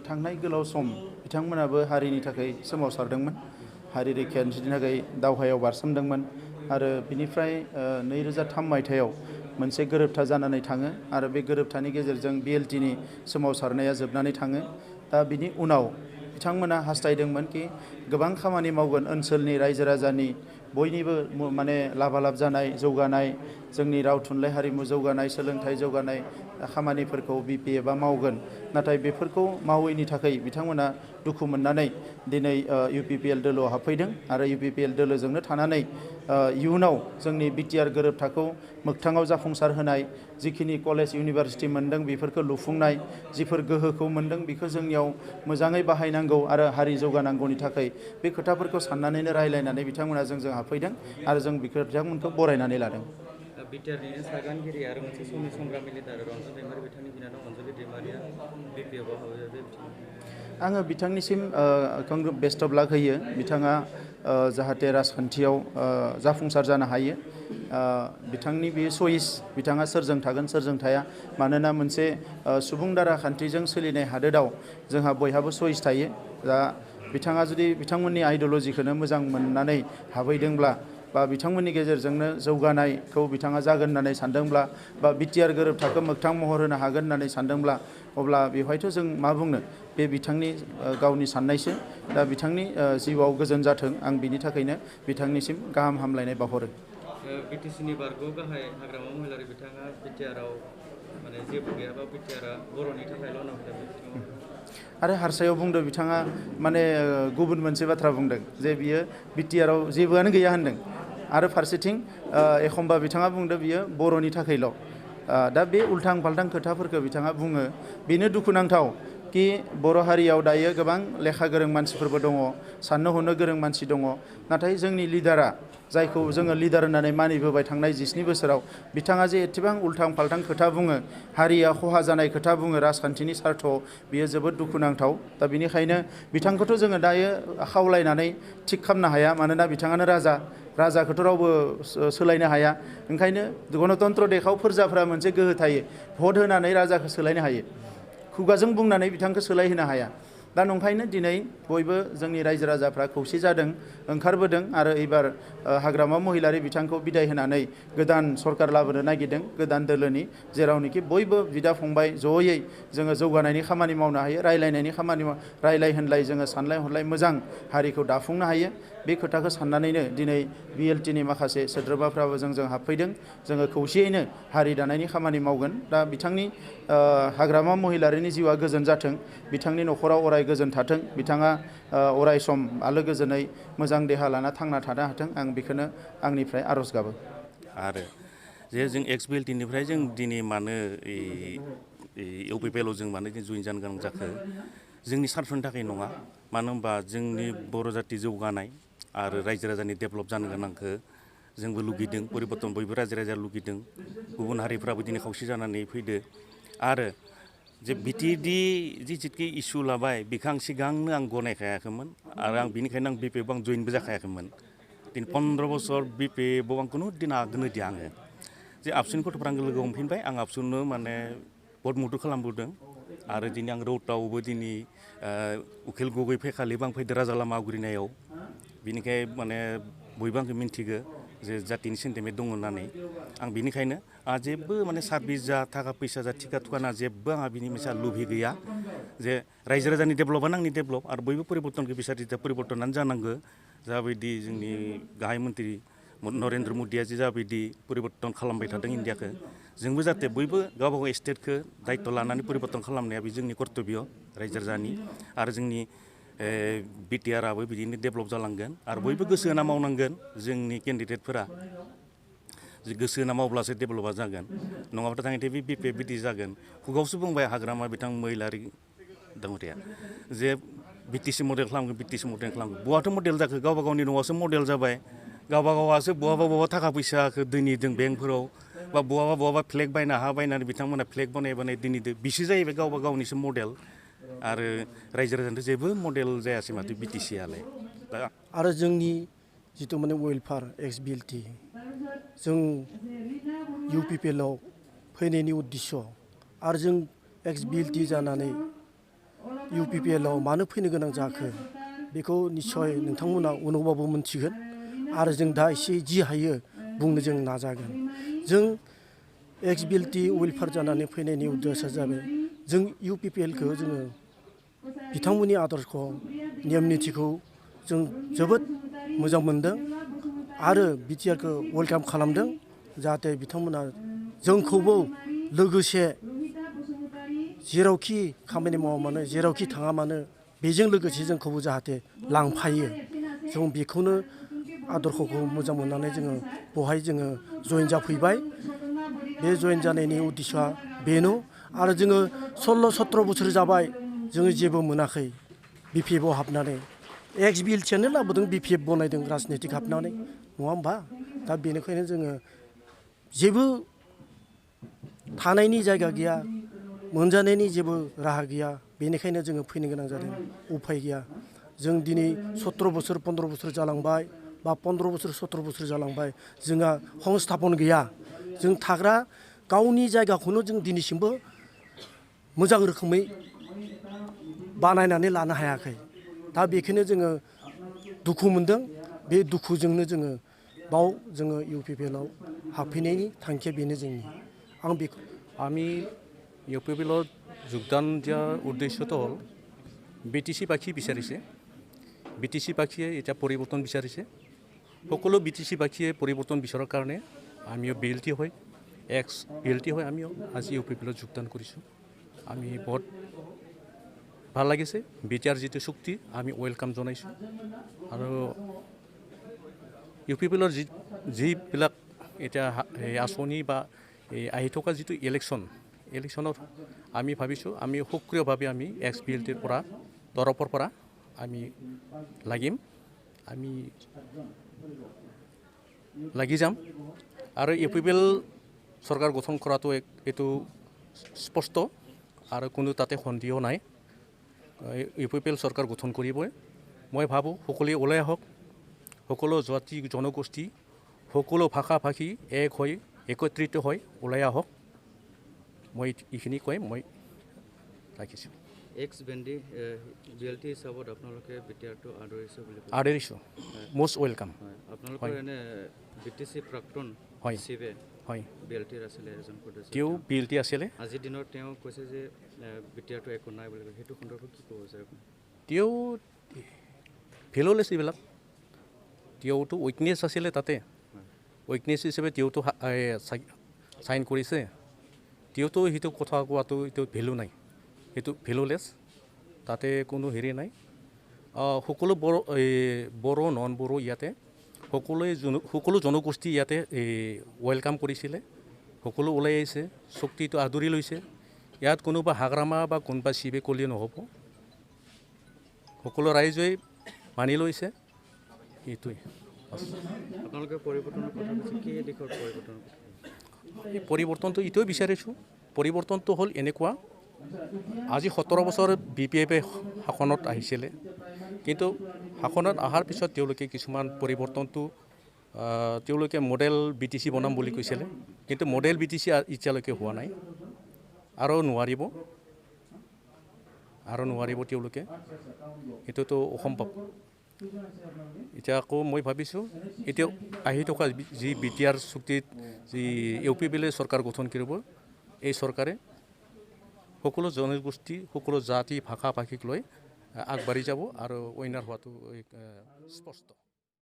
थांनाय गोलाव सम बिथांमोनाबो हारिनि थाखाय सोमावसारदोंमोन, हारि रैखाथिनि थाखाय दावहायाव बारसोमदोंमोन आरो बिनिफ्राय 2003 मायथाइयाव मोनसे गोरोबथा जानानै थाङो आरो बे गोरोबथानि गेजेरजों BLTनि सोमावसारनाया जोबनानै थाङो। दा बिनि उनाव बिथांमोना हास्थायदोंमोन कि गोबां खामानि मावगोन ओनसोलनि रायजो राजानि बयनिबो माने लाभालाब जानाय जौगानाय, जोंनि राव थुनलाइ हारिमु जौगानाय, सोलोंथाइ जौगानाय खामानिफोरखौ BPFआ मावगोन। नाथाय बेफोरखौ मावैनि थाखाय बिथांमोना दुखु मोननानै दिनै UPPL दोलोआव हाबफैदों आरो UPPL दोलोजोंनो थानानै इयुनाव जोंनि BTR गोरोबथाखौ मोगथाङाव जाफुंसार होनाय, जिखिनि कलेज इउनिभारसिटि मोनदों बेफोरखौ लुफुंनाय, जिफोर गोहोखौ मोनदों बेखौ जोंनियाव मोजाङै बाहायनांगौ आरो हारि जौगानांगौनि थाखाय बे खोथाफोरखौ साननानैनो रायलायनानै बिथांमोना जोंजों हाबफैदों आरो जों बिथांमोनखौ बरायनानै लादों। बिटिआरनिनो सागानगिरि आरो मोनसे समनि संग्रामि लिडार रन्जन दैमारि बिथांनि बिनानाव अनजलि दैमारिया BPFआव हाबो बे आङो बिथांनिसिम बेस्ट अफ लाक होयो। बिथाङा जाहाथे राजखान्थियाव जाफुंसार जानो हायो। बिथांनि बे चइस, बिथाङा सोरजों थागोन सोरजों थाया, मानोना मोनसे सुबुं दारा खान्थिजों सोलिनाय हादोराव जोंहा बयहाबो चइस थायो। दा बिथाङा जुदि बिथांमोननि आइडिअलजिखौनो मोजां मोननानै हाबहैदोंब्ला बा बिथांमोननि गेजेरजोंनो जौगानायखौ बिथाङा जागोन होननानै सानदोंब्ला बा BTR गोरोबथाखौ मोगथां महर होनो हागोन होननानै सानदोंब्ला अब्ला बेवहायथ' जों मा बुंनो, बे बिथांनि गावनि साननायसो। दा बिथांनि जिउआव गोजोन जाथों, आं बिनि थाखायनो बिथांनिसिम गाहाम हामलायनाय बावहरो। BTCनि बारग' गाहाय हाग्रामा महिलारि बिथाङा BTRआव माने जेबो गैयाबा BTRआ बर'नि थाखायल' होनना बुंदों। आरो हारसायाव बुंदों बिथाङा माने गुबुन मोनसे बाथ्रा बुंदों जे बियो BTRआव जेबोआनो गैया होनदों आरो फारसेथिं एखमबा बिथाङा बुंदों बियो बर'नि थाखायल'। दा बे उल्थां फाल्थां खोथाफोरखौ बिथाङा बुङो, बेनो दुखुनांथाव कि बर' हारियाव दायो गोबां लेखा गोरों मानसिफोरबो दङ, साननो हनो गोरों मानसि दङ, नाथाय जोंनि लिडारा, जायखौ जोङो लिडार होननानै मानिबोबाय थांनाय 19 बोसोराव, बिथाङा जे एसेबां उल्थां फाल्थां खोथा बुङो, हारिया खहा जानाय खोथा बुङो राजखान्थिनि सार्थ, बियो जोबोद दुखुनांथाव। दा बिनिखायनो बिथांखौथ' जोङो दायो खावलायनानै थिग खालामनो हाया, मानोना बिथाङानो राजा, राजाखौथ' रावबो सोलायनो हाया। ओंखायनो गणतन्त्र देशआव फोरजाफ्रा मोनसे गोहो थायो, भट होनानै राजाखौ सोलायनो हायो, खुगाजों बुंनानै बिथांखौ सोलायहोनो हाया। दा नंखायनो दिनै बयबो जोंनि रायजो राजाफ्रा खौसे जादों, ओंखारबोदों आरो एबार हाग्रामा महिलारि बिथांखौ बिदाय होनानै गोदान सरकार लाबोनो नागिरदों, गोदान दोलोनि, जेरावनोखि बयबो बिदा फंबाय जयै जोङो जौगानायनि खामानि मावनो हायो, रायलायनायनि खामानि रायलाय होनलाय जोङो सानलाय हलाय मोजां हारिखौ दाफुंनो हायो। बे खोथाखौ साननानैनो दिनै BLTनि माखासे सोद्रोमाफ्राबो जोंजों हाबफैदों। जोङो खौसेयैनो हारि दानायनि खामानि मावगोन। दा बिथांनि हाग्रामा महिलारिनि जिउआ गोजोन जाथों, बिथांनि न'खराव अराय गोजोन थाथों, बिथाङा अराय सम आलो गोजोनै मोजां देहा लाना थांना थानो हाथों, आं बेखौनो आंनिफ्राय आर'ज गाबो। आरो जे जों BLTनिफ्राय जों दिनै मानो UPPLआव जों मानो जइन जानो गोनां जाखो, जोंनि सार्थनि थाखाय नङा। मानो होनबा जोंनि बर' जाथि जौगानाय आरो रायजो राजानि डेभेलप जानो गोनांखौ जोंबो लुगैदों, परिबर्तन बयबो रायजो राजाया लुगैदों, गुबुन हारिफ्राबो दिनै खौसे जानानै फैदो। आरो जे BTD जितुखि इसु लाबाय बेखौ आं सिगांनो गनायखायाखैमोन आरो बेनिखायनो BPFआव जइनबो जाखायाखैमोन। दिनै 15 बोसोर BPFआव आं खुनु दिन आगोनो दिया आङो जे आबसुनि गथ'फ्रा आंखौ लोगो हमफिनबाय, आं आबसुनो माने बहुत मदद खालामबोदों। आरो दिनै आं रौतायावबो दिनै उखिल गगै फैखालिबो आं फैदो राजा लामा आवग्रिनायाव, बिनिखाय माने बयबो आंखौ मिन्थिगो जे जातिनि सेन्टिमेन्ट दङ होननानै। आं बिनिखायनो जेबो माने सार्भिस जा थाखा फैसा जा थिखा थुखाना जेबो आंहा बिनि मोनसे लुबि गैया। जे रायजो राजानि डेभेलपआनो आंनि डेभेलप आरो बयबो परिबर्तनखौ बिसारिदा परिबर्तनानो जानांगौ। जाबायदि जोंनि गाहाय मन्त्रि नरेन्द्र मदिया जे जाबायदि परिबर्तन खालामबाय थादों इन्डियाखौ, जोंबो जाहाथे बयबो गावबा गाव स्टेटखौ दायित्व लानानै परिबर्तन खालामनाया बे जोंनि कर्तब्य रायजो राजानि। आरो जोंनि BTRआबो बिदिनो डेभेलप जालांगोन आरो बयबो गोसो होना मावनांगोन। जोंनि केन्डिडेटफोरा गोसो होना मावब्लासो डेभेलपआ जागोन, नङाबाथ' थाङै बे BPF बिदि जागोन। खुगावसो बुंबाय हाग्रामा बिथां महिलारि दाङ'रिया जे BTC मडेल खालामगोन, BTC मडेल खालामगोन। बहाथ' मडेल जाखो, गावबा गावनि न'आवसो मडेल जाबाय, गावबा गावासो बहाबा थाखा फैसाखौ दोनहैदों बेंकफोराव, बा बहाबा फ्लेग बायना हा बायनानै बिथांमोना फ्लेग बानाय दोनहैदों, बिसो जाहैबाय गावबा गावनिसो मडेल। आरो रायजो राजानिथ' जेबो मडेल जायासै माथो BTCआलाय। दा आरो जोंनि जिथु माने वेलफेयार BLT, जों UPPLआव फैनायनि उद्देश्य आरो जों BLT जानानै UPPLआव मानो फैनो गोनां जाखो बेखौ निस्सय नोंथांमोना उनावबाबो मोनथिगोन आरो जों दा एसे जि हायो बुंनो जों नाजागोन। जों एक्सबिएलटि वेलफेयार जानानै फैनायनि उद्देश्यआ जाबाय जों UPPLखौ जोङो बिथांमोननि आदर्शखौ नियम निथिखौ जों जोबोद मोजां मोनदों आरो बिटिआरखौ वेलकाम खालामदों जाहाथे बिथांमोना जोंखौबो लोगोसे जेरावखि खामानि मावा मानो जेरावखि थाङा मानो बेजों लोगोसे जोंखौबो जाहाथे लांफायो जों बेखौनो आदर्शखौ मोजां मोननानै जोङो बेवहाय जोङो जइन जाफैबाय। बे जइन जानायनि उद्देश्यआ बेनो आरो जोङो 16-17 बोसोर जाबाय जोङो जेबो मोनाखै BPFआव हाबनानै एक्सबिएलटिआनो लाबोदों BPF बनायदों राजनितिक हाबनानै नङा होमबा दा बेनिखायनो जोङो जेबो थानायनि जायगा गैया मोनजानायनि जेबो राहा गैया बेनिखायनो जोङो फैनो गोनां जादों उफाय गैया। जों दिनै 17 बोसोर 15 बोसोर जालांबाय बा 15 बोसोर 17 बोसोर जालांबाय जोंहा संस्थापन गैया जों थाग्रा गावनि जायगाखौनो जों दिनैसिमबो मोजां रोखोमै बानायनानै लानो हायाखै। दा बेखौनो जोङो दुखु मोनदों बे दुखुजोंनो जोङो बाव जोङो UPPLआव हाबफैनायनि थांखिया बेनो जोंनि आं बेखौ আমি UPPLত যোগদান দিয়াৰ উদ্দেশ্যটো হ'ল BTC পাখি বিচাৰিছে BTC পাখিয়ে এতিয়া পৰিৱৰ্তন বিচাৰিছে সকলো BTC পাখিয়ে পৰিৱৰ্তন বিচৰাৰ কাৰণে আমিও BLT হয় BLT হয় আমিও আজি UPPLত যোগদান কৰিছোঁ আমি বহুত ভাল লাগিছে BTR যিটো চুক্তি আমি ৱেলকাম জনাইছোঁ আৰু UPPLৰ যিবিলাক এতিয়া আঁচনি বা আহি থকা যিটো ইলেকশ্যনত আমি ভাবিছোঁ আমি সক্ৰিয়ভাৱে আমি XBLTৰ পৰা তৰফৰ পৰা আমি লাগিম আমি লাগি যাম আৰু UPPL চৰকাৰ গঠন কৰাটো এইটো স্পষ্ট আৰু কোনো তাতে সন্দেহ নাই UPPL চৰকাৰ গঠন কৰিবই মই ভাবোঁ সকলোৱে ওলাই আহক সকলো জাতি জনগোষ্ঠী সকলো ভাষা ভাষী এক হৈ একত্ৰিত হৈ ওলাই আহক মই এইখিনি কৈ মই ৰাখিছোঁ এক্স বেণ্ডি BLT হিচাপত আপোনালোকে BTRটো আদৰিছোঁ most welcome আপোনালোকৰ এনে BTC প্ৰাক্তন শিৱে হয় BLTৰ আছিলে এজন সদস্য তেওঁ BLT আছিলে আজিৰ দিনত তেওঁ কৈছে যে BTRটো একো নাই বুলি সেইটো সন্দৰ্ভত কি ক'ব বিচাৰে আপুনি তেওঁ ভেলুলেছ এইবিলাক তেওঁতো উইকনেছ আছিলে তাতে উইকনেছ হিচাপে তেওঁতো চাইন কৰিছে তেওঁতো সেইটো কথা কোৱাটো এইটো ভেলু নাই সেইটো ভেলুলেছ তাতে কোনো হেৰি নাই সকলো বড়ো নন বড়ো ইয়াতে সকলো জনগোষ্ঠী ইয়াতে ৱেলকাম কৰিছিলে সকলো ওলাই আহিছে চুক্তিটো আদৰি লৈছে ইয়াত কোনোবা হাগ্ৰামা বা কোনোবা শিৱে ক'লে নহ'ব সকলো ৰাইজে মানি লৈছে এইটোৱে আপোনালোকে পৰিৱৰ্তনৰ কথা কৈছে কি দিশৰ পৰিৱৰ্তনৰ কথা এই পৰিৱৰ্তনটো এইটোৱে বিচাৰিছোঁ পৰিৱৰ্তনটো হ'ল এনেকুৱা আজি 17 বছৰ BPF শাসনত আহিছিলে কিন্তু শাসনত অহাৰ পিছত তেওঁলোকে কিছুমান পৰিৱৰ্তনটো তেওঁলোকে মডেল BTC বনাম বুলি কৈছিলে কিন্তু মডেল BTC এতিয়ালৈকে হোৱা নাই আৰু নোৱাৰিব তেওঁলোকে এইটোতো অসম্ভৱ এতিয়া আকৌ মই ভাবিছোঁ এতিয়া আহি থকা যি BTR চুক্তিত যি UPPL চৰকাৰ গঠন কৰিব এই চৰকাৰে সকলো জনগোষ্ঠী সকলো জাতি ভাষা ভাষীক লৈ আগবাঢ়ি যাব আৰু উইনাৰ হোৱাটো স্পষ্ট